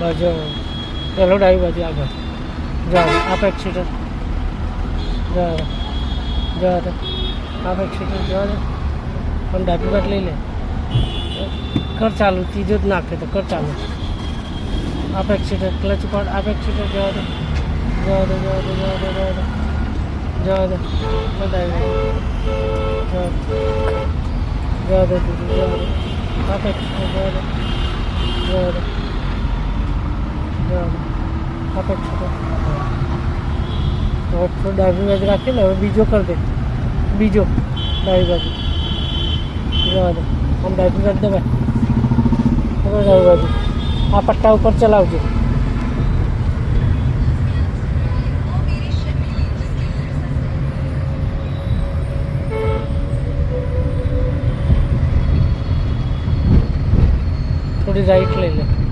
બાજુ પેલો ડાબી બાજુ આગળ જવા આપ એક્સિટર જવા દે આપ એક્સિટર જવા દે પણ ડાબી બાજુ લઈ લે કર ચાલુ ત્રીજો જ નાખે તો કર ચાલુ આપ એક્સિટર ક્લચ પર આપ એક્સિટર જવા દે જવા દે જવા દે જવા દે જવા દે જવા દે જવા દે દીદી જવા દે આપ એક્સિટર જવા દે જવા દે જવા દે આપ એક્સિટર હવે થોડું ડાબી બાજુ રાખીને હવે બીજો કરી દે બીજો ડાબી બાજુ જવા દે આમ ડાબી બાજુ દે ભાઈ હવે ડાબી બાજુ આ પટ્ટા ઉપર ચલાવજો થોડી રાઈટ લઈ લે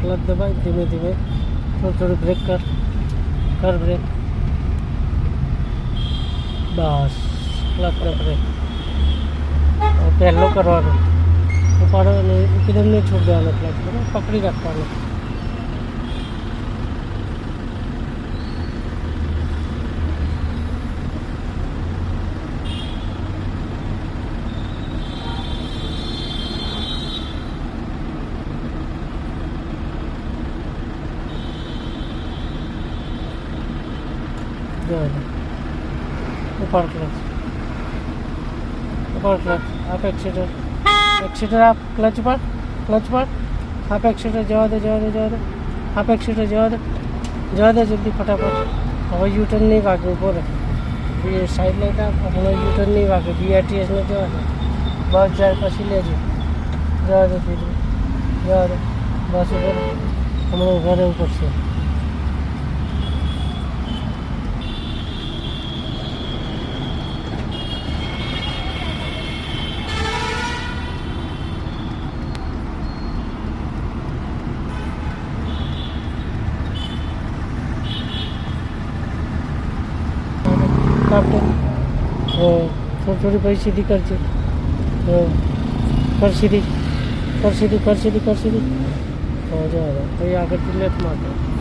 क्लच दबाई धीमे धीमे थोड़ी थोड़ी ब्रेक कर ब्रेक बस क्लच ने ब्रेक पहलो करवानो उपाड़ो एकदम नहीं छोड़ देवानो क्लच बराबर पकड़ी रखवानो ऊपर क्लच आप एक्सीटर आप क्लच पर आप एक्सीटर जवा दे आप एक्सीटर जवा दे जल्दी फटाफट હવે યુટર્ન નહીં વાગે ઊભો રહે સાઈડ લાઈટ આપ હમણાં યુટર્ન નહીં વાગે BRTS ને જવા દે બસ જાય પછી લેજો જવા દે દીદી જવા દે બસ ઉપર હમણાં ઊભા રહેવું પડશે थोड़ी भाई सीधी कर सीधी हाँ जा भाई आगे लेफ्ट मार